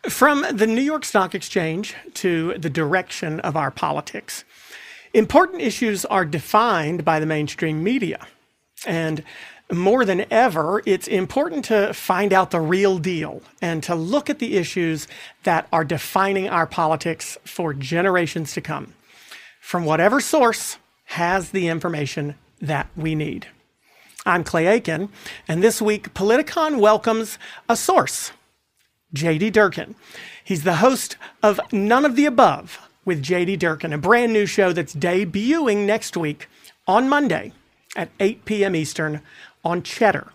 From the New York Stock Exchange to the direction of our politics, important issues are defined by the mainstream media. And more than ever, it's important to find out the real deal and to look at the issues that are defining our politics for generations to come, from whatever source has the information that we need. I'm Clay Aiken, and this week, Politicon welcomes a source, J.D. Durkin. He's the host of None of the Above with J.D. Durkin, a brand new show that's debuting next week on Monday at 8 p.m. Eastern on Cheddar.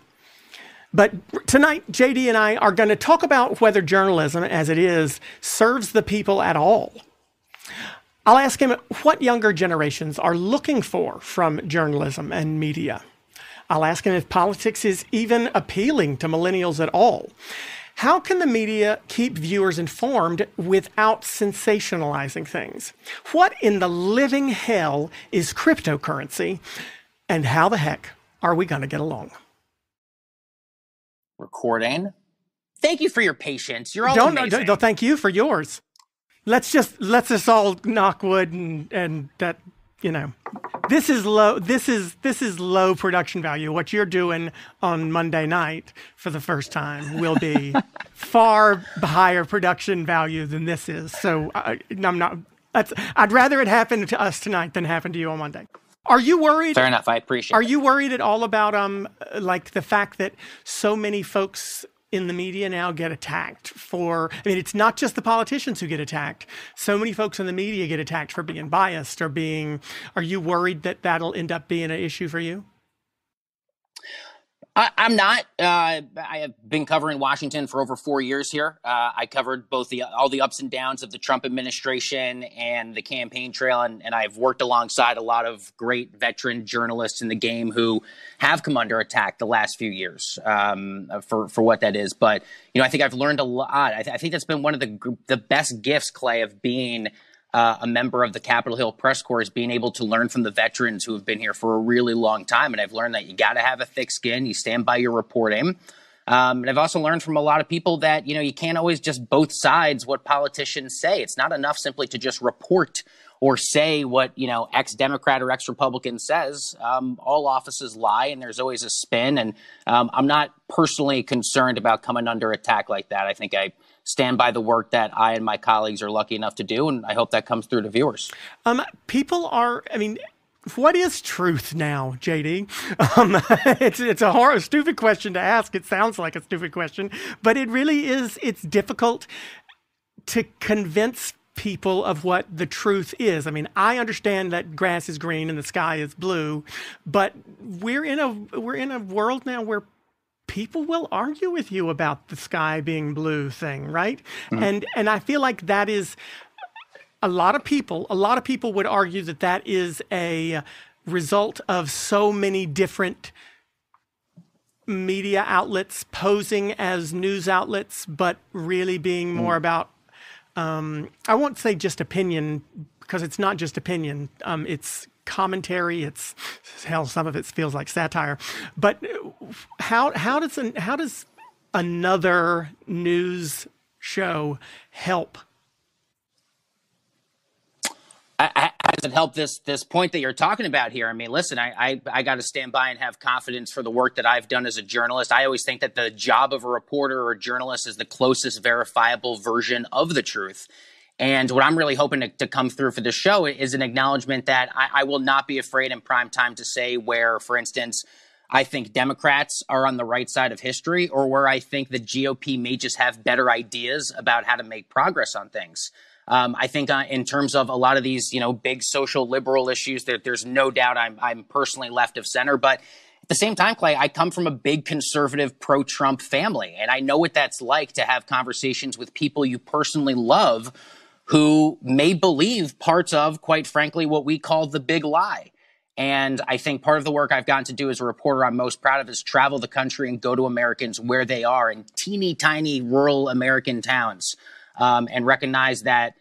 But tonight, J.D. and I are going to talk about whether journalism, as it is, serves the people at all. I'll ask him what younger generations are looking for from journalism and media. I'll ask him if politics is even appealing to millennials at all. How can the media keep viewers informed without sensationalizing things? What in the living hell is cryptocurrency? And how the heck are we going to get along? Recording. Thank you for your patience. You're all amazing. Don't thank you for yours. Let's all knock wood and that, you know, this is low production value. What you're doing on Monday night for the first time will be far higher production value than this is. So I'd rather it happen to us tonight than happen to you on Monday. Are you worried? Fair enough. I appreciate it. Are you worried at all about like the fact that so many folks in the media now get attacked for, I mean, it's not just the politicians who get attacked. So many folks in the media get attacked for being biased or are you worried that that'll end up being an issue for you? I'm not. I have been covering Washington for over 4 years here. I covered both all the ups and downs of the Trump administration and the campaign trail, and I've worked alongside a lot of great veteran journalists in the game who have come under attack the last few years for what that is. But I think I've learned a lot. I think that's been one of the best gifts, Clay, of being a member of the Capitol Hill Press Corps, is being able to learn from the veterans who have been here for a really long time. And I've learned that you got to have a thick skin. You stand by your reporting. And I've also learned from a lot of people that, you can't always just both sides what politicians say. It's not enough simply to just report or say what, ex-Democrat or ex-Republican says. All offices lie, and there's always a spin. And I'm not personally concerned about coming under attack like that. I think I stand by the work that I and my colleagues are lucky enough to do, and I hope that comes through to viewers. What is truth now, JD? It's a stupid question to ask. It sounds like a stupid question, but it really is. It's difficult to convince people of what the truth is. I mean, I understand that grass is green and the sky is blue, but we're in a world now where people will argue with you about the sky being blue thing, right? Mm-hmm. And I feel like that is a lot of people would argue that is a result of so many different media outlets posing as news outlets, but really being more about, I won't say just opinion, because it's not just opinion. It's commentary. It's hell. Some of it feels like satire. But how does another news show help? How does it help this point that you're talking about here? I mean, listen, I got to stand by and have confidence for the work that I've done as a journalist. I always think that the job of a reporter or a journalist is the closest verifiable version of the truth. And what I'm really hoping to come through for this show is an acknowledgement that I will not be afraid in prime time to say where, for instance, I think Democrats are on the right side of history, or where I think the GOP may just have better ideas about how to make progress on things. I think in terms of a lot of these, big social liberal issues, there's no doubt I'm personally left of center. But at the same time, Clay, I come from a big conservative pro-Trump family, and I know what that's like to have conversations with people you personally love who may believe parts of, quite frankly, what we call the big lie. And I think part of the work I've gotten to do as a reporter I'm most proud of is travel the country and go to Americans where they are in teeny tiny rural American towns, and recognize that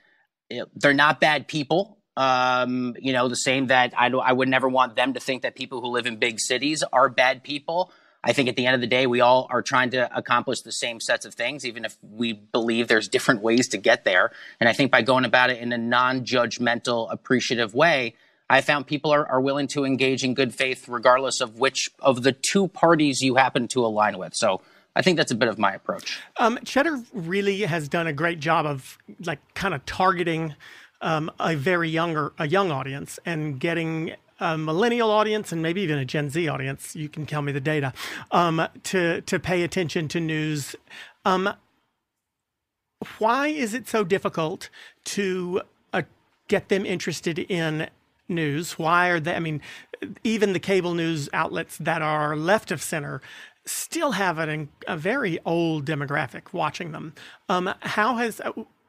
they're not bad people. The same that I would never want them to think that people who live in big cities are bad people. I think at the end of the day, we all are trying to accomplish the same sets of things, even if we believe there's different ways to get there. And I think by going about it in a non-judgmental, appreciative way, I found people are willing to engage in good faith, regardless of which of the two parties you happen to align with. So I think that's a bit of my approach. Cheddar really has done a great job of like kind of targeting a young audience and getting a millennial audience and maybe even a Gen Z audience. You can tell me the data to pay attention to news. Why is it so difficult to get them interested in news? Why are they? I mean, even the cable news outlets that are left of center still have a very old demographic watching them.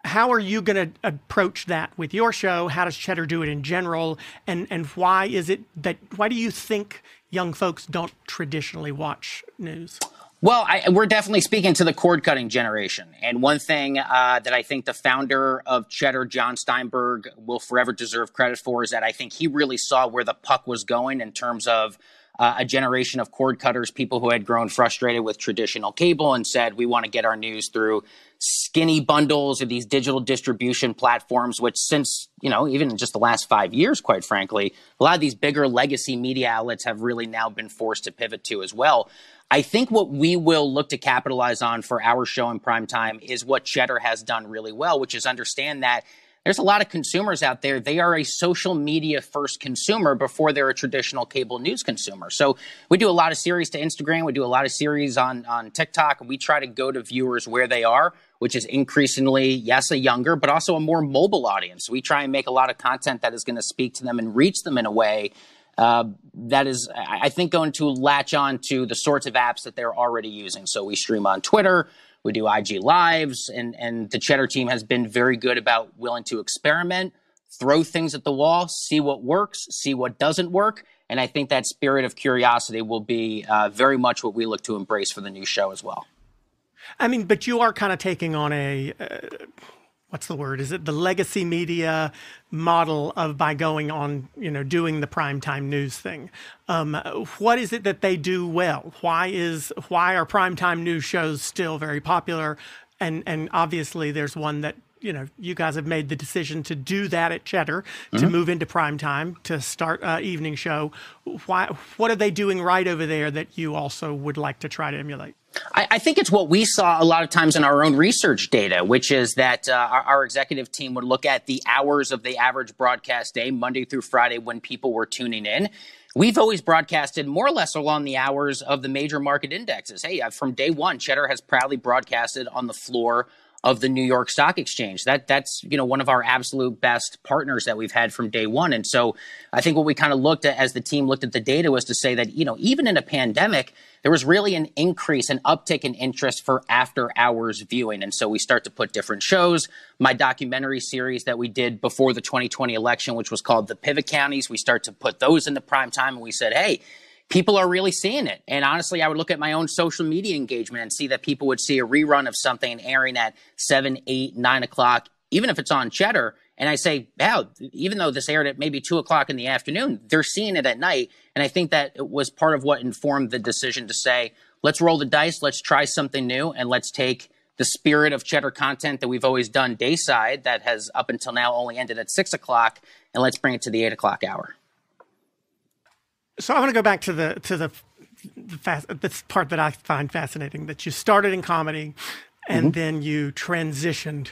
How are you going to approach that with your show? How does Cheddar do it in general? And why do you think young folks don't traditionally watch news? Well, we're definitely speaking to the cord-cutting generation. And one thing that I think the founder of Cheddar, John Steinberg, will forever deserve credit for is that I think he really saw where the puck was going in terms of a generation of cord cutters, people who had grown frustrated with traditional cable and said, we want to get our news through skinny bundles of these digital distribution platforms, which since, even in just the last 5 years, quite frankly, a lot of these bigger legacy media outlets have really now been forced to pivot to as well. I think what we will look to capitalize on for our show in prime time is what Cheddar has done really well, which is understand that there's a lot of consumers out there. They are a social media first consumer before they're a traditional cable news consumer. So we do a lot of series to Instagram. We do a lot of series on TikTok. We try to go to viewers where they are, which is increasingly, yes, a younger, but also a more mobile audience. We try and make a lot of content that is going to speak to them and reach them in a way that is, I think, going to latch on to the sorts of apps that they're already using. So we stream on Twitter. We do IG Lives, and the Cheddar team has been very good about willing to experiment, throw things at the wall, see what works, see what doesn't work. And I think that spirit of curiosity will be very much what we look to embrace for the new show as well. I mean, but you are kind of taking on a, what's the word? Is it the legacy media model of by going on, doing the primetime news thing? What is it that they do well? Why are primetime news shows still very popular? And obviously there's one that, you guys have made the decision to do that at Cheddar, to move into primetime, to start an evening show. What are they doing right over there that you also would like to try to emulate? I think it's what we saw a lot of times in our own research data, which is that our executive team would look at the hours of the average broadcast day, Monday through Friday, when people were tuning in. We've always broadcasted more or less along the hours of the major market indexes. Hey, from day one, Cheddar has proudly broadcasted on the floor of the New York Stock Exchange. That's one of our absolute best partners that we've had from day one. And so I think what we kind of looked at as the team looked at the data was to say that, even in a pandemic, there was really an increase, an uptick in interest for after hours viewing. And so we start to put different shows. My documentary series that we did before the 2020 election, which was called The Pivot Counties, we start to put those into prime time. And we said, hey, people are really seeing it. And honestly, I would look at my own social media engagement and see that people would see a rerun of something airing at 7, 8, 9 o'clock, even if it's on Cheddar. And I say, wow, even though this aired at maybe 2 o'clock in the afternoon, they're seeing it at night. And I think that it was part of what informed the decision to say, let's roll the dice, let's try something new, and let's take the spirit of Cheddar content that we've always done dayside that has up until now only ended at 6 o'clock, and let's bring it to the 8 o'clock hour. So I want to go back to this part that I find fascinating, that you started in comedy and then you transitioned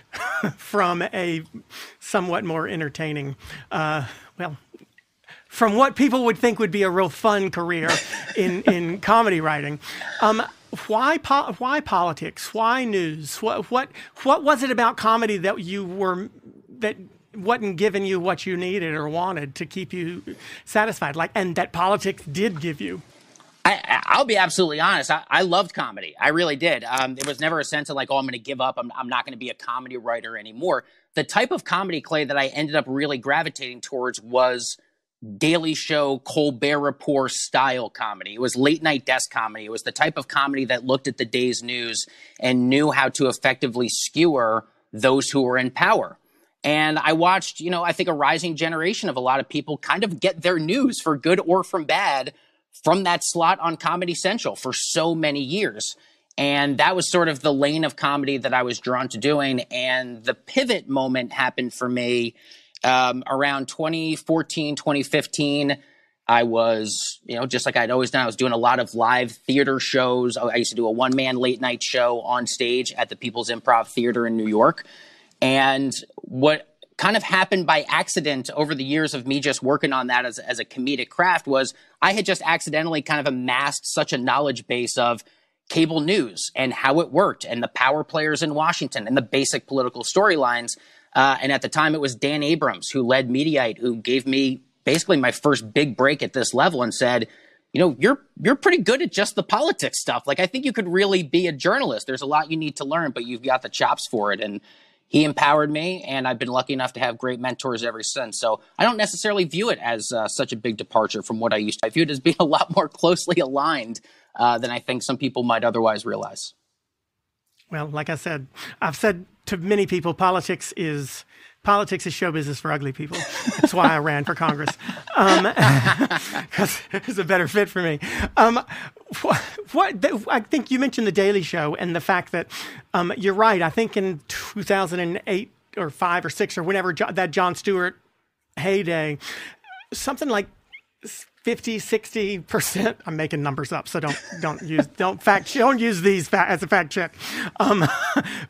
from a somewhat more entertaining, from what people would think would be a real fun career in comedy writing. Why politics? Why news? What was it about comedy that wasn't giving you what you needed or wanted to keep you satisfied, and that politics did give you? I'll be absolutely honest. I loved comedy. I really did. It was never a sense of I'm going to give up. I'm not going to be a comedy writer anymore. The type of comedy, Clay, that I ended up really gravitating towards was Daily Show, Colbert Report style comedy. It was late night desk comedy. It was the type of comedy that looked at the day's news and knew how to effectively skewer those who were in power. And I watched, I think a rising generation of a lot of people kind of get their news, for good or from bad, from that slot on Comedy Central for so many years. And that was sort of the lane of comedy that I was drawn to doing. And the pivot moment happened for me around 2014, 2015. I was, just like I'd always done, I was doing a lot of live theater shows. I used to do a one-man late night show on stage at the People's Improv Theater in New York. And what kind of happened by accident over the years of me just working on that as a comedic craft was I had just accidentally kind of amassed such a knowledge base of cable news and how it worked and the power players in Washington and the basic political storylines. And at the time, it was Dan Abrams, who led Mediaite, who gave me basically my first big break at this level and said, you're pretty good at just the politics stuff. Like, I think you could really be a journalist. There's a lot you need to learn, but you've got the chops for it. And he empowered me, and I've been lucky enough to have great mentors ever since. So I don't necessarily view it as such a big departure from what I used to. I view it as being a lot more closely aligned than I think some people might otherwise realize. Well, like I said, I've said to many people, politics is show business for ugly people. That's why I ran for Congress, because it's a better fit for me. I think you mentioned The Daily Show and the fact that you're right. I think in 2008 or 5 or 6 or whenever that Jon Stewart heyday, something like 50-60%. I'm making numbers up, so don't use these as a fact check.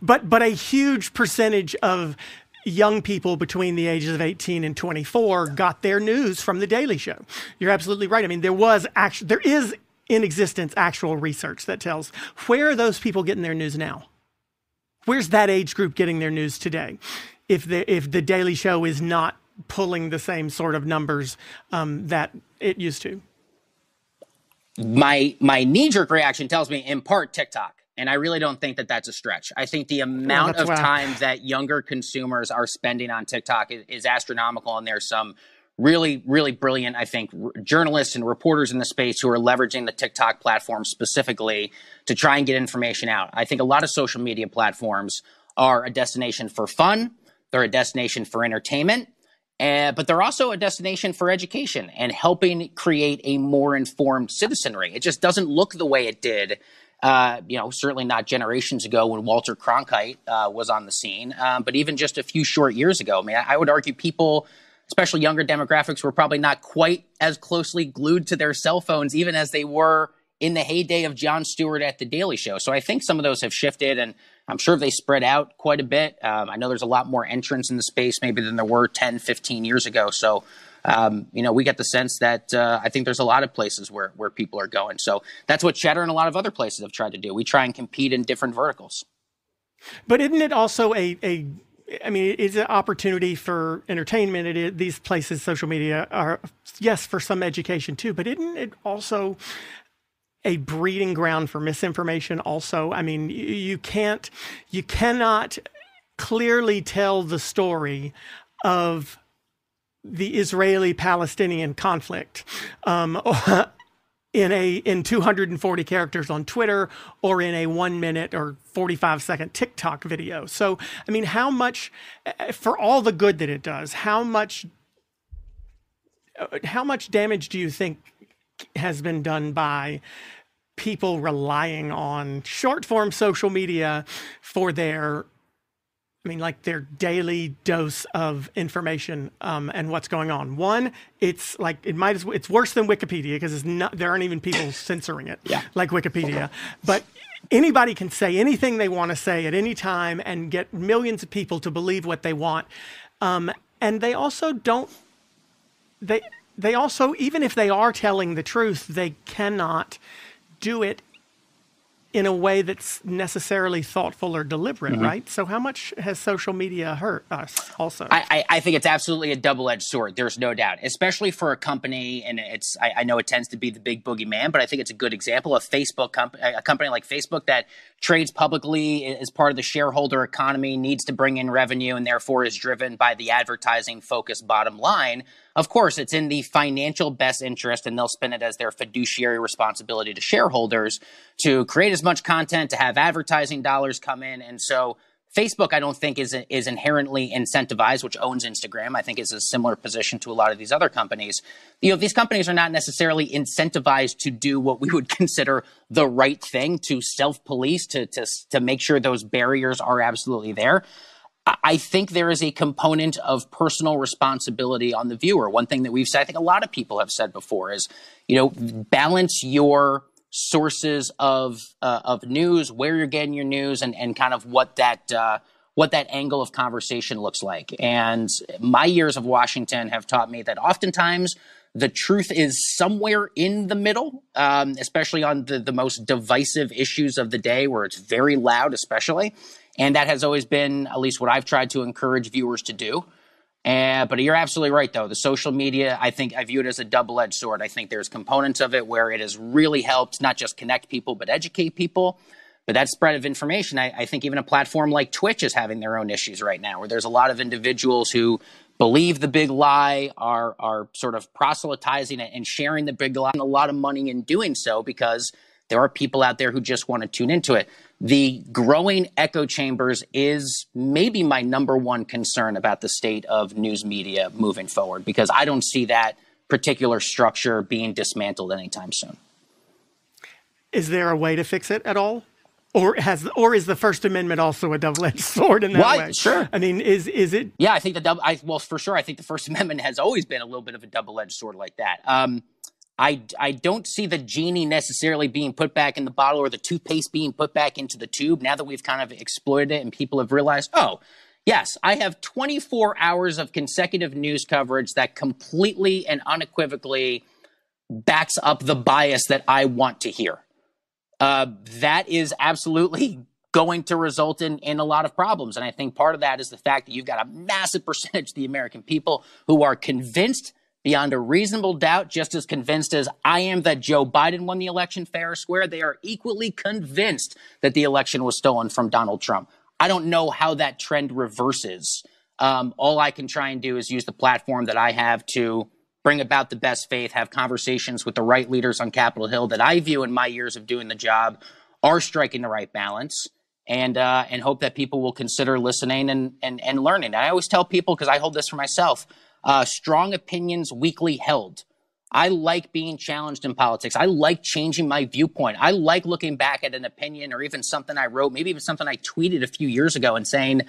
But a huge percentage of young people between the ages of 18 and 24 got their news from The Daily Show. You're absolutely right. I mean, there is in existence actual research that tells where are those people getting their news now? Where's that age group getting their news today? If the Daily Show is not pulling the same sort of numbers that it used to. My knee-jerk reaction tells me in part TikTok. And I really don't think that that's a stretch. I think the amount of time that younger consumers are spending on TikTok is astronomical. And there's some really, really brilliant, I think, journalists and reporters in the space who are leveraging the TikTok platform specifically to try and get information out. I think a lot of social media platforms are a destination for fun. They're a destination for entertainment. But they're also a destination for education and helping create a more informed citizenry. It just doesn't look the way it did, certainly not generations ago when Walter Cronkite was on the scene, but even just a few short years ago. I mean, I would argue people, especially younger demographics, were probably not quite as closely glued to their cell phones, even as they were in the heyday of Jon Stewart at The Daily Show. So I think some of those have shifted, and I'm sure they spread out quite a bit. I know there's a lot more entrants in the space maybe than there were 10, 15 years ago. So, we get the sense that I think there's a lot of places where people are going. So that's what Cheddar and a lot of other places have tried to do. We try and compete in different verticals. But isn't it also it's an opportunity for entertainment. These places, social media, are, yes, for some education too, but isn't it also a breeding ground for misinformation also? I mean, you cannot clearly tell the story of the Israeli-Palestinian conflict in 240 characters on Twitter or in a 1 minute or 45-second TikTok video. So, I mean, how much, for all the good that it does, how much damage do you think has been done by people relying on short form social media for their daily dose of information and what's going on? One, it's worse than Wikipedia because there aren't even people censoring it like Wikipedia. But anybody can say anything they want to say at any time and get millions of people to believe what they want. And they also don't. They also, even if they are telling the truth, they cannot do it in a way that's necessarily thoughtful or deliberate, right? So how much has social media hurt us also? I think it's absolutely a double-edged sword. There's no doubt, especially for a company, and I know it tends to be the big boogeyman, but I think it's a good example of a company like Facebook that trades publicly as part of the shareholder economy, needs to bring in revenue, and therefore is driven by the advertising-focused bottom line. Of course, it's in the financial best interest, and they'll spin it as their fiduciary responsibility to shareholders to create as much content, to have advertising dollars come in. And so Facebook, I don't think is inherently incentivized, which owns Instagram. I think is a similar position to a lot of these other companies. These companies are not necessarily incentivized to do what we would consider the right thing, to self-police, to make sure those barriers are absolutely there. I think there is a component of personal responsibility on the viewer. One thing that we've said, I think a lot of people have said before, is, balance your sources of news, where you're getting your news, and kind of what that angle of conversation looks like. And my years of Washington have taught me that oftentimes the truth is somewhere in the middle, especially on the most divisive issues of the day where it's very loud, especially. And that has always been at least what I've tried to encourage viewers to do. But you're absolutely right, though. The social media, I think I view it as a double-edged sword. I think there's components of it where it has really helped not just connect people, but educate people. But that spread of information, I think even a platform like Twitch is having their own issues right now, where there's a lot of individuals who believe the big lie, are sort of proselytizing it and sharing the big lie, and a lot of money in doing so because there are people out there who just want to tune into it. The growing echo chambers is maybe my number one concern about the state of news media moving forward, because I don't see that particular structure being dismantled anytime soon. Is there a way to fix it at all? Or is the First Amendment also a double-edged sword in that way? Sure. I mean, is it? Yeah, I think for sure. I think the First Amendment has always been a little bit of a double-edged sword like that. I don't see the genie necessarily being put back in the bottle or the toothpaste being put back into the tube now that we've kind of exploited it and people have realized, oh, yes, I have 24 hours of consecutive news coverage that completely and unequivocally backs up the bias that I want to hear. That is absolutely going to result in a lot of problems. And I think part of that is the fact that you've got a massive percentage of the American people who are convinced beyond a reasonable doubt, just as convinced as I am that Joe Biden won the election fair or square. They are equally convinced that the election was stolen from Donald Trump. I don't know how that trend reverses. All I can try and do is use the platform that I have to bring about the best faith, have conversations with the right leaders on Capitol Hill that I view in my years of doing the job are striking the right balance, and hope that people will consider listening and learning. And I always tell people, because I hold this for myself, strong opinions weakly held. I like being challenged in politics. I like changing my viewpoint. I like looking back at an opinion or even something I wrote, maybe even something I tweeted a few years ago and saying,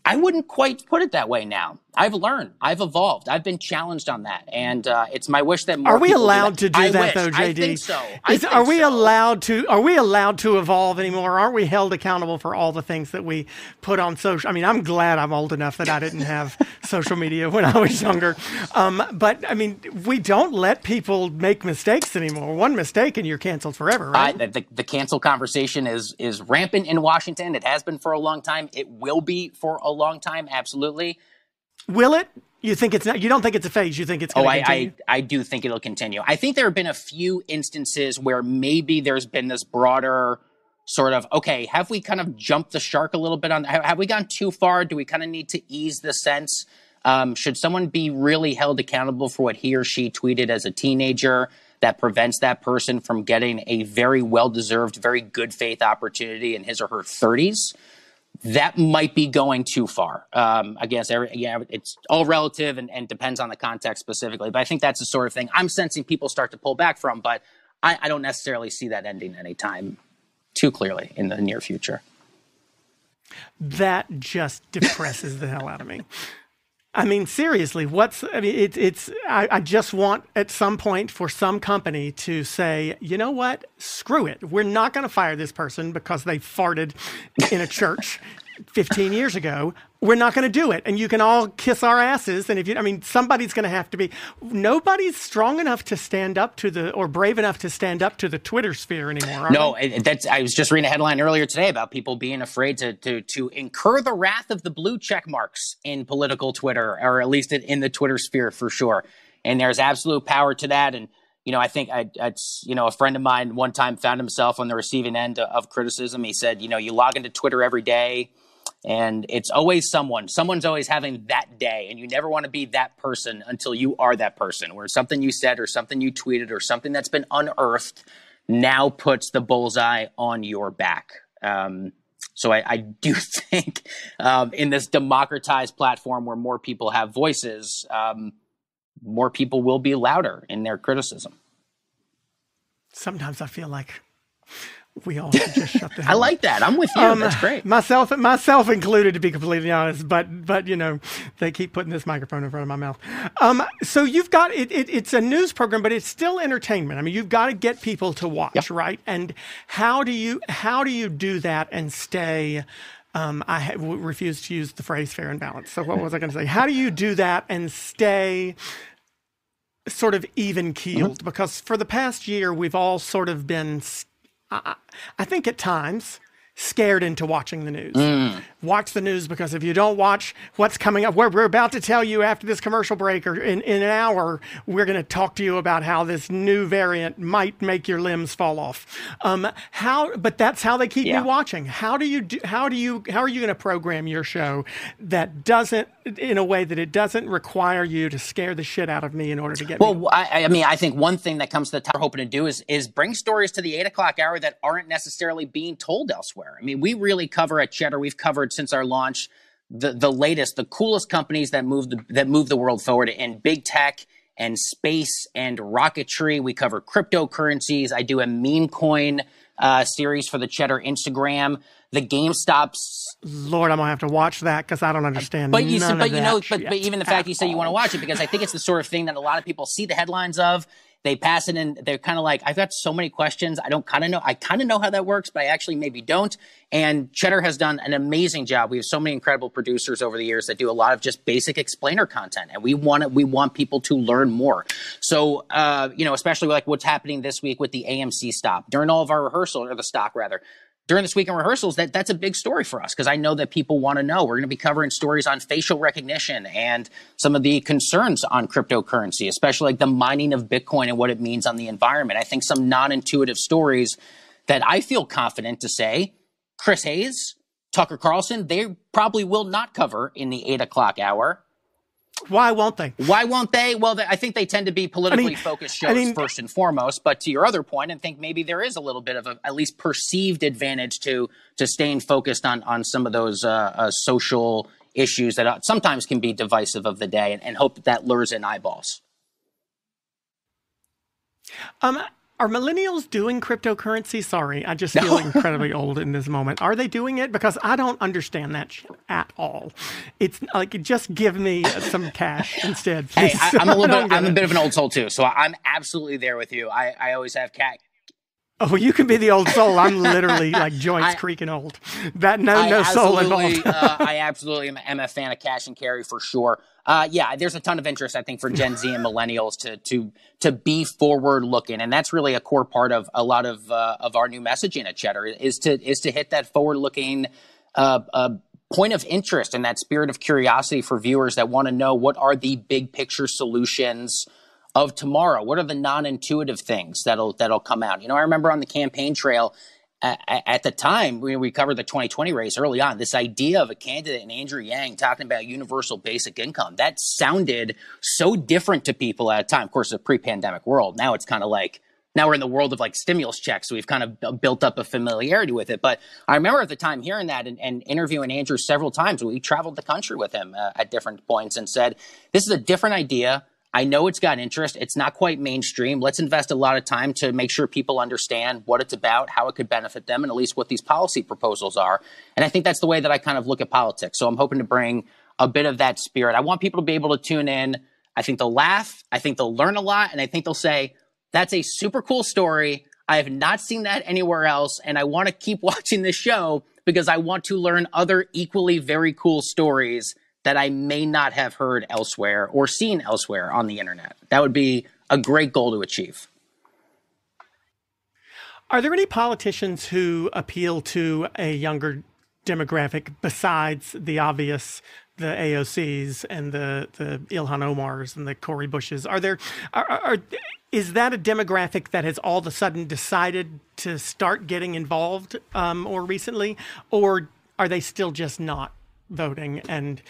I wouldn't quite put it that way now. I've learned. I've evolved. I've been challenged on that. And it's my wish that more Are we people allowed do to do that, wish. though, JD? I think so. Are we allowed to evolve anymore? Aren't we held accountable for all the things that we put on social? I mean, I'm glad I'm old enough that I didn't have social media when I was younger. But, I mean, we don't let people make mistakes anymore. One mistake and you're canceled forever, right? The cancel conversation is rampant in Washington. It has been for a long time. It will be for a long time, absolutely. Will it? You think it's not? You don't think it's a phase? You think it's going to continue? I do think it'll continue. I think there have been a few instances where maybe there's been this broader sort of, okay, have we kind of jumped the shark a little bit on? Have we gone too far? Do we kind of need to ease the sense? Should someone be really held accountable for what he or she tweeted as a teenager that prevents that person from getting a very well-deserved, very good faith opportunity in his or her 30s? That might be going too far. It's all relative and depends on the context specifically. But I think that's the sort of thing I'm sensing people start to pull back from. But I don't necessarily see that ending anytime too clearly in the near future. That just depresses the hell out of me. I mean, seriously, I just want at some point for some company to say, you know what, screw it. We're not going to fire this person because they farted in a church 15 years ago. We're not going to do it. And you can all kiss our asses. And somebody's going to have to be. Nobody's strong enough to stand up or brave enough to stand up to the Twitter sphere anymore. I was just reading a headline earlier today about people being afraid to incur the wrath of the blue check marks in political Twitter, or at least in the Twitter sphere for sure. And there's absolute power to that. And, I think a friend of mine one time found himself on the receiving end of criticism. He said, you log into Twitter every day, and it's always someone's always having that day. And you never want to be that person until you are that person, where something you said or something you tweeted or something that's been unearthed now puts the bullseye on your back. So I do think in this democratized platform where more people have voices, more people will be louder in their criticism. Sometimes I feel like we all should just shut the hell I like up. that. I'm with you. That's great. Myself included, to be completely honest. But you know, they keep putting this microphone in front of my mouth. So you've got it's a news program, but it's still entertainment. I mean, you've got to get people to watch, right? And how do you do that and stay? I refuse to use the phrase fair and balanced. So what was I going to say? How do you do that and stay sort of even keeled? Because for the past year, we've all sort of been, I think at times, scared into watching the news. Watch the news because if you don't watch what's coming up, we're about to tell you after this commercial break or in an hour, we're going to talk to you about how this new variant might make your limbs fall off. But that's how they keep me watching. How are you going to program your show that doesn't, in a way that it doesn't require you to scare the shit out of me in order to get me? Well, I mean, I think one thing that comes to the top we're hoping to do is bring stories to the 8 o'clock hour that aren't necessarily being told elsewhere. I mean, we really cover at Cheddar, we've covered since our launch, the latest, the coolest companies that move the world forward in big tech and space and rocketry. We cover cryptocurrencies. I do a meme coin series for the Cheddar Instagram. The GameStops. Lord, I'm gonna have to watch that because I don't understand. But even the fact you say you want to watch it, because I think it's the sort of thing that a lot of people see the headlines of. They pass it and they're kind of like, I've got so many questions. I kind of know how that works, but I actually maybe don't. And Cheddar has done an amazing job. We have so many incredible producers over the years that do a lot of just basic explainer content. And we want people to learn more. So, especially like what's happening this week with the AMC stop during all of our rehearsal, or the stock rather. During this weekend rehearsals, that's a big story for us because I know that people want to know. We're going to be covering stories on facial recognition and some of the concerns on cryptocurrency, especially like the mining of Bitcoin and what it means on the environment. I think some non-intuitive stories that I feel confident to say Chris Hayes, Tucker Carlson, they probably will not cover in the 8 o'clock hour. Why won't they? Well, I think they tend to be politically focused shows first and foremost. But to your other point, I think maybe there is a little bit of a at least perceived advantage to staying focused on some of those social issues that sometimes can be divisive of the day, and hope that lures in eyeballs. Are millennials doing cryptocurrency? Sorry, I just feel incredibly old in this moment. Are they doing it? Because I don't understand that shit at all. It's like, just give me some cash instead, please. Hey, I'm a bit of an old soul too, so I'm absolutely there with you. I always have cat. Oh, you can be the old soul. I'm literally like joints creaking old. No soul involved. I absolutely am a fan of cash and carry for sure. There's a ton of interest, I think, for Gen Z and millennials to be forward looking, and that's really a core part of a lot of our new messaging at Cheddar is to hit that forward looking point of interest and that spirit of curiosity for viewers that want to know what are the big picture solutions of tomorrow. What are the non-intuitive things that'll come out? I remember on the campaign trail at the time we covered the 2020 race early on, this idea of a candidate in Andrew Yang talking about universal basic income, that sounded so different to people at a time. Of course, it's a pre-pandemic world. Now it's kind of like, now we're in the world of like stimulus checks. So we've kind of built up a familiarity with it. But I remember at the time hearing that and interviewing Andrew several times. We traveled the country with him at different points and said, this is a different idea. I know it's got interest. It's not quite mainstream. Let's invest a lot of time to make sure people understand what it's about, how it could benefit them, and at least what these policy proposals are. And I think that's the way that I kind of look at politics. So I'm hoping to bring a bit of that spirit. I want people to be able to tune in. I think they'll laugh. I think they'll learn a lot. And I think they'll say, that's a super cool story. I have not seen that anywhere else. And I want to keep watching this show because I want to learn other equally very cool stories that I may not have heard elsewhere or seen elsewhere on the internet. That would be a great goal to achieve. Are there any politicians who appeal to a younger demographic besides the obvious, the AOCs and the Ilhan Omars and the Cori Bushes? Is that a demographic that has all of a sudden decided to start getting involved more recently, or are they still just not voting? And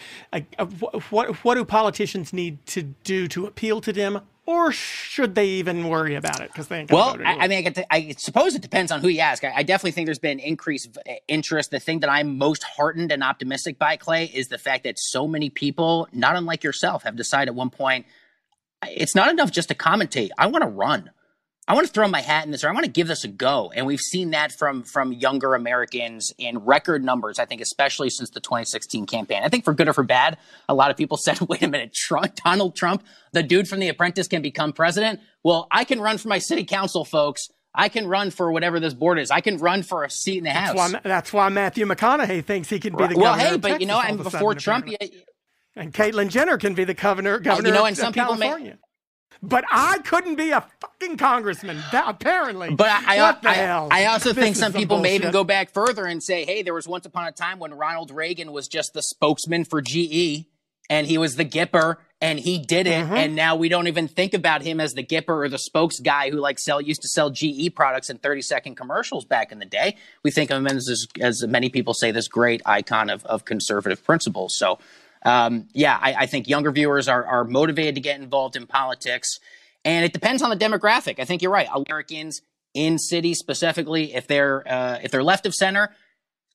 what do politicians need to do to appeal to them? Or should they even worry about it because they ain't going to vote anyway? I suppose it depends on who you ask. I definitely think there's been increased interest. The thing that I'm most heartened and optimistic by, Clay, is the fact that so many people, not unlike yourself, have decided at one point, it's not enough just to commentate. I want to run. I want to throw my hat in this, or I want to give this a go. And we've seen that from younger Americans in record numbers, I think, especially since the 2016 campaign. I think for good or for bad, a lot of people said, wait a minute, Donald Trump, the dude from The Apprentice, can become president? Well, I can run for my city council, folks. I can run for whatever this board is. I can run for a seat in the House. That's why Matthew McConaughey thinks he can be the governor of Texas. But, and before Trump... And Caitlyn Jenner can be the governor of California. But I couldn't be a fucking congressman, apparently. But I also think some people may even go back further and say, hey, there was once upon a time when Ronald Reagan was just the spokesman for GE, and he was the Gipper, and he did it, and now we don't even think about him as the Gipper or the spokes guy who used to sell GE products in 30-second commercials back in the day. We think of him as many people say, this great icon of conservative principles. So I think younger viewers are motivated to get involved in politics, and it depends on the demographic. I think you're right. Americans in cities specifically, if they're left of center,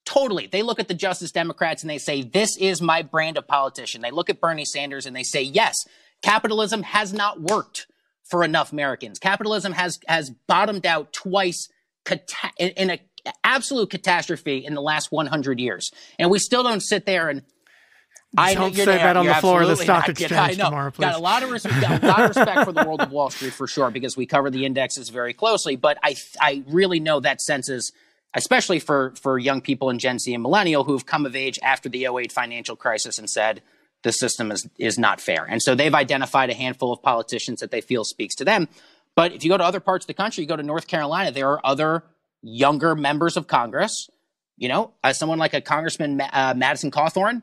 totally. They look at the Justice Democrats and they say, this is my brand of politician. They look at Bernie Sanders and they say, yes, capitalism has not worked for enough Americans. Capitalism has bottomed out twice in an absolute catastrophe in the last 100 years. And we still don't sit there and Don't say that on the floor of the stock exchange tomorrow, please. Got a lot of respect for the world of Wall Street, for sure, because we cover the indexes very closely. But I really know that sense is, especially for young people in Gen Z and Millennial who've come of age after the '08 financial crisis and said, the system is not fair. And so they've identified a handful of politicians that they feel speaks to them. But if you go to other parts of the country, you go to North Carolina, there are other younger members of Congress, someone like a Congressman Madison Cawthorn.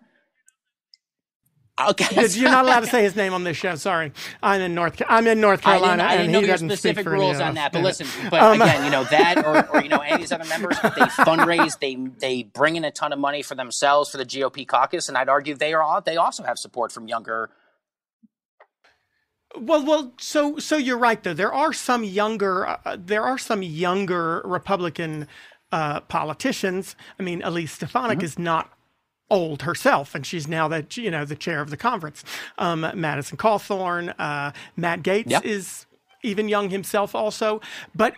Okay, you're not allowed to say his name on this show. Sorry, I'm in North Carolina, I didn't know your specific rules on that. But listen, again, that or any of these other members, they fundraise, they bring in a ton of money for themselves for the GOP caucus, and I'd argue they also have support from younger. Well, so you're right though. There are some younger Republican politicians. I mean, Elise Stefanik is not old herself, and she's now the chair of the conference. Madison Cawthorn, Matt Gaetz is even young himself also. But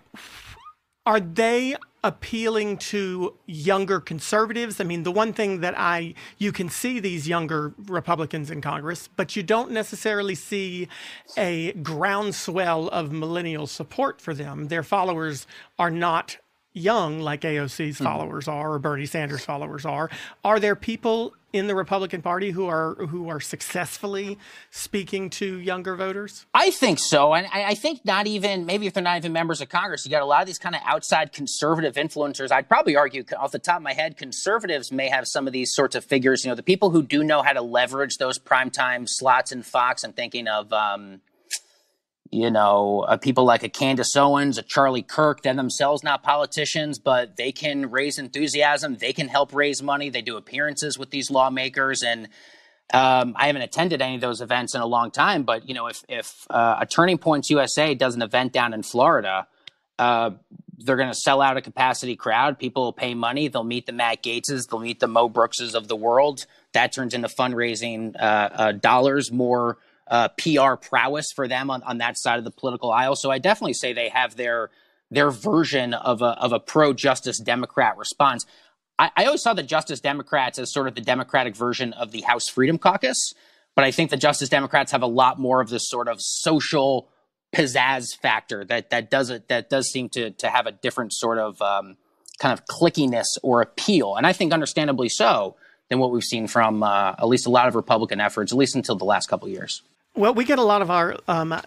are they appealing to younger conservatives? I mean, the one thing that you can see these younger Republicans in Congress, but you don't necessarily see a groundswell of millennial support for them. Their followers are not young like AOC's followers are, or Bernie Sanders' followers are. Are there people in the Republican Party who are successfully speaking to younger voters? I think so. And I think maybe if they're not even members of Congress, you got a lot of these kind of outside conservative influencers. I'd probably argue off the top of my head, conservatives may have some of these sorts of figures, the people who do know how to leverage those primetime slots in Fox. I'm thinking of, people like a Candace Owens, a Charlie Kirk, they're themselves not politicians, but they can raise enthusiasm. They can help raise money. They do appearances with these lawmakers. And I haven't attended any of those events in a long time, but, if a Turning Points USA does an event down in Florida, they're going to sell out a capacity crowd. People will pay money. They'll meet the Matt Gaetzes. They'll meet the Mo Brookses of the world. That turns into fundraising dollars, more PR prowess for them on that side of the political aisle. So I definitely say they have their version of a pro-justice Democrat response. I always saw the Justice Democrats as sort of the Democratic version of the House Freedom Caucus, but I think the Justice Democrats have a lot more of this sort of social pizzazz factor that does seem to have a different sort of kind of clickiness or appeal, and I think understandably so, than what we've seen from at least a lot of Republican efforts, at least until the last couple of years. Well, we get a lot of our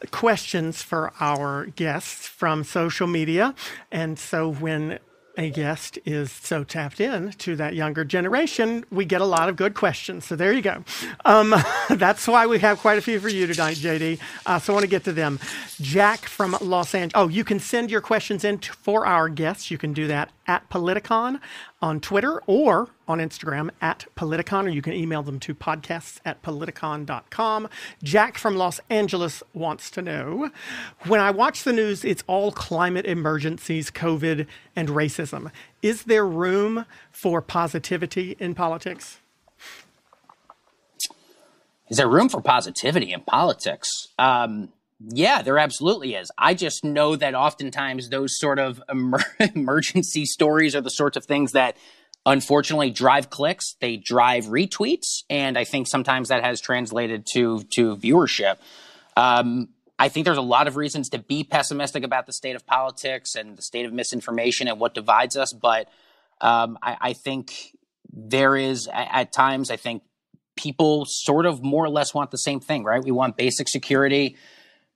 questions for our guests from social media. And so when a guest is so tapped in to that younger generation, we get a lot of good questions. So there you go. That's why we have quite a few for you tonight, JD. So I want to get to them. Jack from Los Angeles. Oh, you can send your questions in for our guests. You can do that at Politicon on Twitter or on Instagram at Politicon, or you can email them to podcasts@politicon.com. Jack from Los Angeles wants to know, when I watch the news, it's all climate emergencies, COVID, and racism. Is there room for positivity in politics? Is there room for positivity in politics? Yeah, there absolutely is. I just know that oftentimes those sort of emergency stories are the sorts of things that unfortunately drive clicks, they drive retweets, and I think sometimes that has translated to viewership. I think there's a lot of reasons to be pessimistic about the state of politics and the state of misinformation and what divides us, but I think there is, at times, I think people sort of more or less want the same thing, right? We want basic security.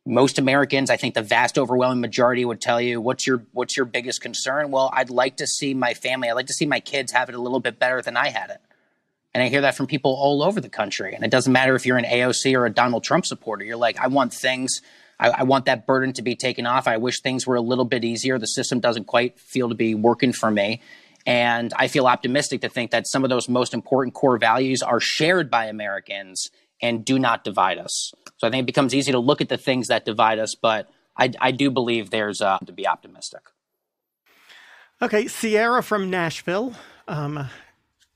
Most Americans, I think the vast overwhelming majority would tell you, what's your biggest concern? Well, I'd like to see my family, I'd like to see my kids have it a little bit better than I had it. And I hear that from people all over the country. And it doesn't matter if you're an AOC or a Donald Trump supporter. You're like, I want things, I want that burden to be taken off. I wish things were a little bit easier. The system doesn't quite feel to be working for me. And I feel optimistic to think that some of those most important core values are shared by Americans and do not divide us. So I think it becomes easy to look at the things that divide us, but I do believe there's to be optimistic. Okay, Sierra from Nashville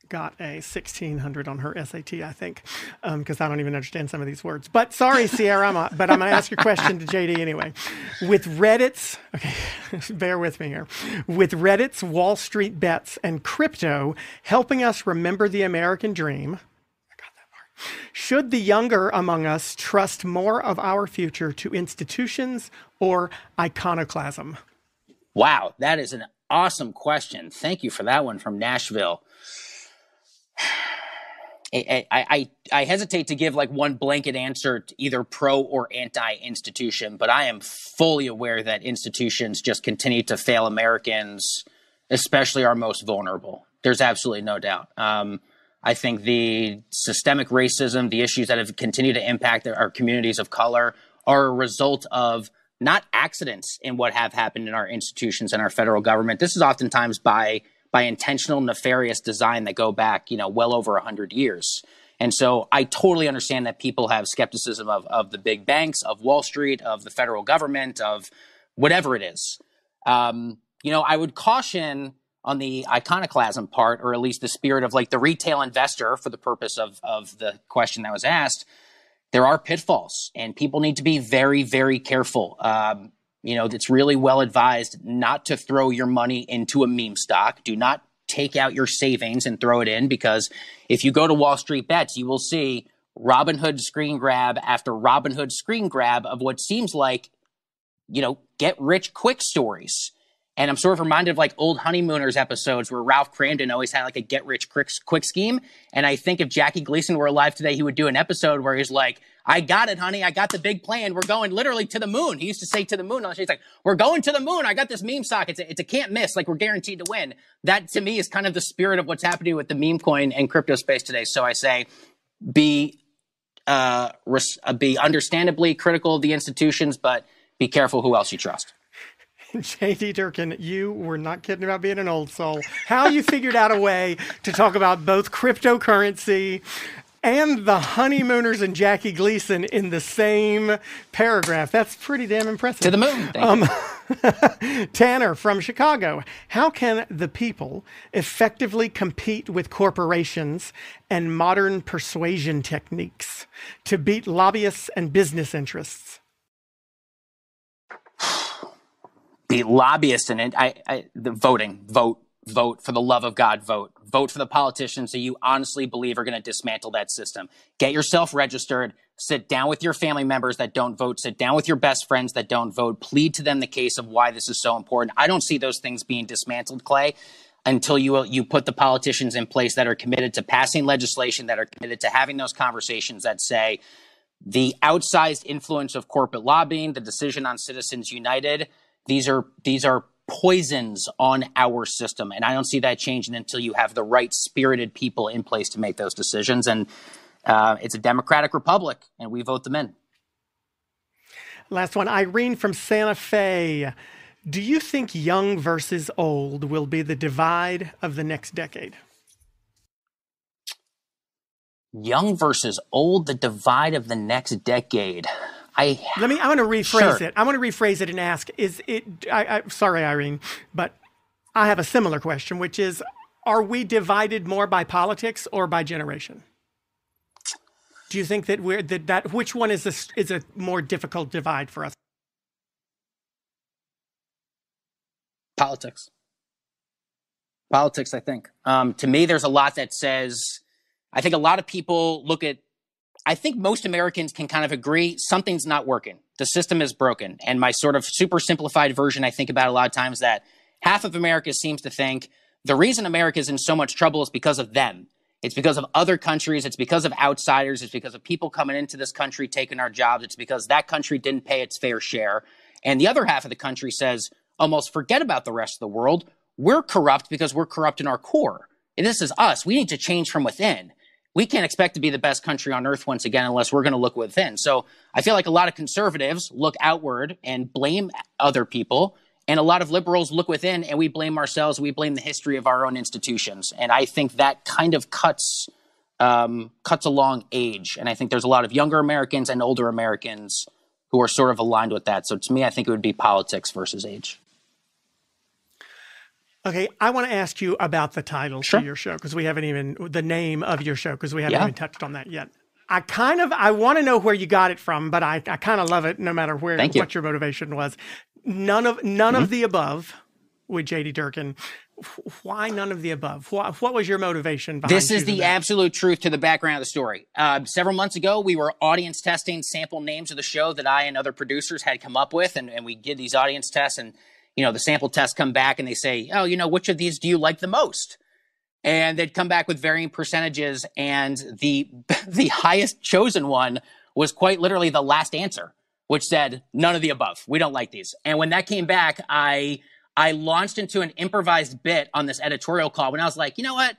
got a 1600 on her SAT, I think, because I don't even understand some of these words. But sorry, Sierra, but I'm going to ask your question to JD anyway. With Reddit's, okay, bear with me here. With Reddit's Wall Street bets and crypto helping us remember the American dream, should the younger among us trust more of our future to institutions or iconoclasm? Wow, that is an awesome question. Thank you for that one from Nashville. I hesitate to give like one blanket answer to either pro or anti-institution, but I am fully aware that institutions just continue to fail Americans, especially our most vulnerable. There's absolutely no doubt. I think the systemic racism, the issues that have continued to impact our communities of color are a result of not accidents in what have happened in our institutions and our federal government. This is oftentimes by intentional, nefarious design that go back, well over 100 years. And so I totally understand that people have skepticism of the big banks, of Wall Street, of the federal government, of whatever it is. I would caution on the iconoclasm part, or at least the spirit of like the retail investor for the purpose of the question that was asked. There are pitfalls and people need to be very, very careful. It's really well advised not to throw your money into a meme stock. Do not take out your savings and throw it in, because if you go to Wall Street Bets, you will see Robinhood screen grab after Robinhood screen grab of what seems like, get rich quick stories. And I'm sort of reminded of like old Honeymooners episodes where Ralph Cramden always had like a get rich quick scheme. And I think if Jackie Gleason were alive today, he would do an episode where he's like, I got it, honey. I got the big plan. We're going literally to the moon. He used to say to the moon. He's like, we're going to the moon. I got this meme stock. It's a can't miss. Like, we're guaranteed to win. That to me is kind of the spirit of what's happening with the meme coin and crypto space today. So I say be understandably critical of the institutions, but be careful who else you trust. JD Durkin, you were not kidding about being an old soul. How you figured out a way to talk about both cryptocurrency and the Honeymooners and Jackie Gleason in the same paragraph. That's pretty damn impressive. To the moon. Thank you. Tanner from Chicago. How can the people effectively compete with corporations and modern persuasion techniques to beat lobbyists and business interests? Beat lobbyists and the voting. Vote for the love of God. Vote for the politicians that you honestly believe are going to dismantle that system. Get yourself registered. Sit down with your family members that don't vote. Sit down with your best friends that don't vote. Plead to them the case of why this is so important. I don't see those things being dismantled, Clay, until you put the politicians in place that are committed to passing legislation, that are committed to having those conversations that say the outsized influence of corporate lobbying, the decision on Citizens United, these are poisons on our system. And I don't see that changing until you have the right spirited people in place to make those decisions. And it's a democratic republic, and we vote them in. Last one, Irene from Santa Fe. Do you think young versus old will be the divide of the next decade? Young versus old, the divide of the next decade. I want to rephrase Sure. it. I want to rephrase it and ask, sorry, Irene, but I have a similar question, which is, are we divided more by politics or by generation? Do you think that which one is a more difficult divide for us? Politics, I think. To me, there's a lot that says, I think a lot of people look at, I think most Americans can kind of agree something's not working. The system is broken. And my sort of super simplified version, I think about a lot of times, that half of America seems to think the reason America is in so much trouble is because of them. It's because of other countries. It's because of outsiders. It's because of people coming into this country, taking our jobs. It's because that country didn't pay its fair share. And the other half of the country says, almost forget about the rest of the world. We're corrupt because we're corrupt in our core. And this is us. We need to change from within. We can't expect to be the best country on earth once again unless we're going to look within. So I feel like a lot of conservatives look outward and blame other people. And a lot of liberals look within and we blame ourselves. We blame the history of our own institutions. And I think that kind of cuts along age. And I think there's a lot of younger Americans and older Americans who are sort of aligned with that. So to me, I think it would be politics versus age. Okay, I want to ask you about the title Sure. to your show, because we haven't even, the name of your show, because we haven't even touched on that yet. I want to know where you got it from, but I kind of love it no matter what your motivation was. None of the above with J.D. Durkin. Why none of the above? What was your motivation behind This is the absolute truth to the background of the story. Several months ago, we were audience testing sample names of the show that I and other producers had come up with, and we did these audience tests, and the sample tests come back and they say, oh, which of these do you like the most? And they'd come back with varying percentages. And the highest chosen one was quite literally the last answer, which said, none of the above. We don't like these. And when that came back, I launched into an improvised bit on this editorial call when I was like, you know what?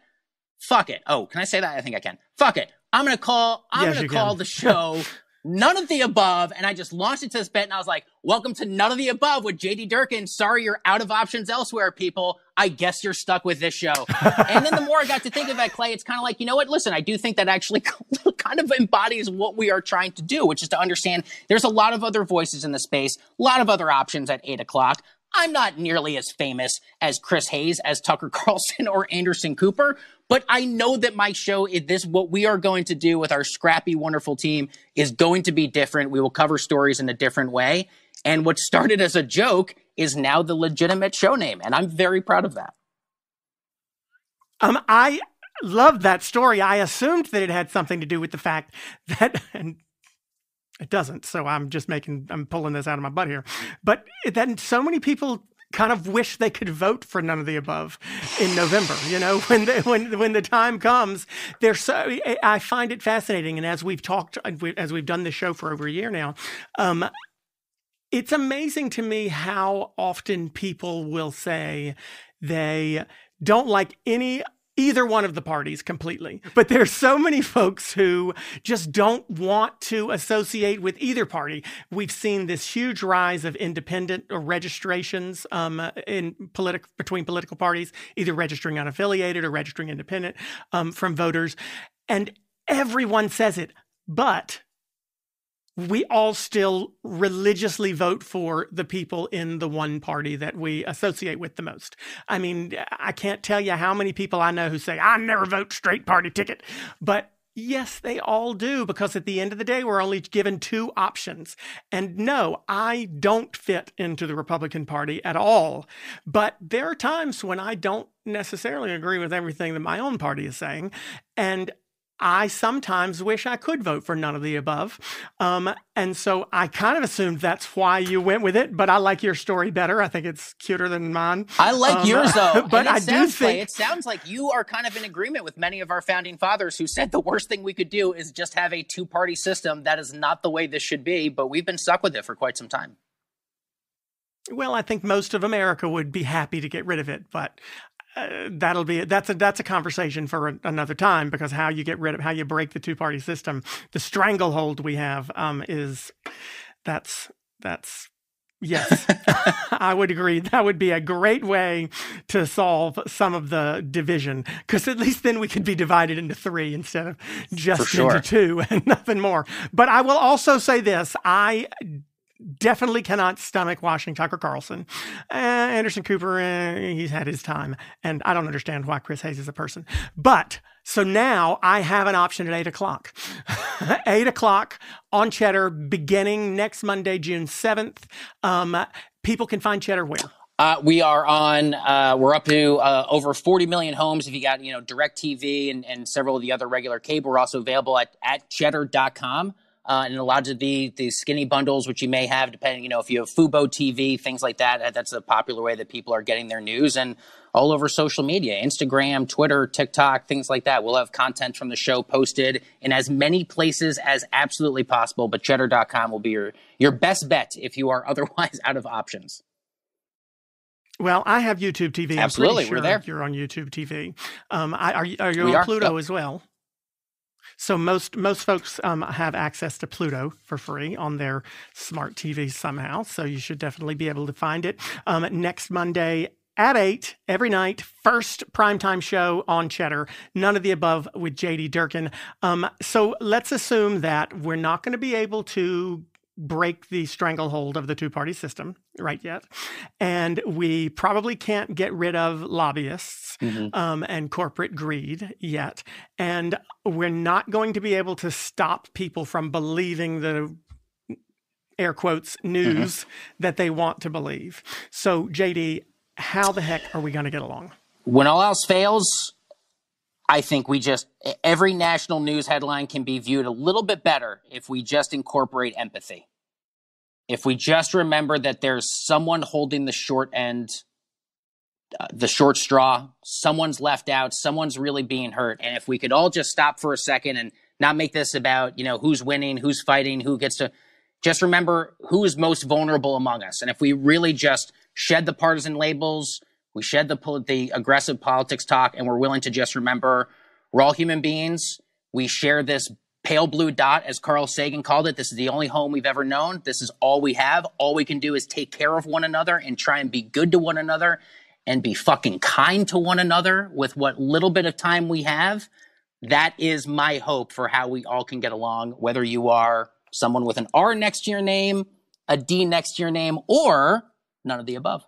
Fuck it. Oh, can I say that? I think I can. Fuck it. I'm going to call the show None of the Above, and I just launched into this bit, and I was like, welcome to None of the Above with J.D. Durkin. Sorry you're out of options elsewhere, people. I guess you're stuck with this show. And then the more I got to think of that, Clay, it's kind of like, you know what? Listen, I do think that actually kind of embodies what we are trying to do, which is to understand there's a lot of other voices in the space, a lot of other options at 8 o'clock. I'm not nearly as famous as Chris Hayes, as Tucker Carlson, or Anderson Cooper, but I know that my show, what we are going to do with our scrappy, wonderful team is going to be different. We will cover stories in a different way. And what started as a joke is now the legitimate show name. And I'm very proud of that. I loved that story. I assumed that it had something to do with the fact that, and it doesn't. So I'm pulling this out of my butt here. But then so many people kind of wish they could vote for None of the Above in November. When the time comes, I find it fascinating. And as we've done this show for over a year now, it's amazing to me how often people will say they don't like either one of the parties completely. But there's so many folks who just don't want to associate with either party. We've seen this huge rise of independent registrations between political parties, either registering unaffiliated or registering independent from voters. And everyone says it, but we all still religiously vote for the people in the one party that we associate with the most. I mean, I can't tell you how many people I know who say, I never vote straight party ticket. But yes, they all do, because at the end of the day, we're only given two options. And no, I don't fit into the Republican Party at all. But there are times when I don't necessarily agree with everything that my own party is saying. And I sometimes wish I could vote for None of the Above. And so I kind of assumed that's why you went with it, but I like your story better. I think it's cuter than mine. I like yours, though. But I do think it sounds like you are kind of in agreement with many of our founding fathers who said the worst thing we could do is just have a two-party system. That is not the way this should be, but we've been stuck with it for quite some time. Well, I think most of America would be happy to get rid of it, but that's a conversation for another time, because how you break the two-party system, the stranglehold we have, that's Yes, I would agree. That would be a great way to solve some of the division, because at least then we could be divided into three instead of just into two and nothing more. But I will also say this. I definitely cannot stomach watching Tucker Carlson. Anderson Cooper, he's had his time. And I don't understand why Chris Hayes is a person. But so now I have an option at 8 o'clock. 8 o'clock on Cheddar, beginning next Monday, June 7th. People can find Cheddar where? We are on, we're up to over 40 million homes. If you got, DirecTV and several of the other regular cable, we're also available at cheddar.com. And a lot of the skinny bundles, which you may have, depending, if you have Fubo TV, things like that. That's a popular way that people are getting their news, and all over social media, Instagram, Twitter, TikTok, things like that. We'll have content from the show posted in as many places as absolutely possible, but cheddar.com will be your best bet if you are otherwise out of options. Well, I have YouTube TV. Absolutely, I'm pretty sure we're there. You're on YouTube TV. Are you on Pluto as well? So most folks have access to Pluto for free on their smart TV somehow. So you should definitely be able to find it. Next Monday at 8 every night, first primetime show on Cheddar. None of the above with J.D. Durkin. So let's assume that we're not going to be able to break the stranglehold of the two-party system right yet. And we probably can't get rid of lobbyists and corporate greed yet. And we're not going to be able to stop people from believing the air quotes news that they want to believe. So, JD, how the heck are we going to get along? When all else fails, I think every national news headline can be viewed a little bit better if we just incorporate empathy. If we just remember that there's someone holding the short end, the short straw, someone's left out, someone's really being hurt. And if we could all just stop for a second and not make this about, who's winning, who's fighting, who gets to just remember who is most vulnerable among us. And if we really just shed the partisan labels, we shed the aggressive politics talk, and we're willing to just remember we're all human beings. We share this pale blue dot, as Carl Sagan called it. This is the only home we've ever known. This is all we have. All we can do is take care of one another and try and be good to one another and be fucking kind to one another with what little bit of time we have. That is my hope for how we all can get along, whether you are someone with an R next to your name, a D next to your name, or none of the above.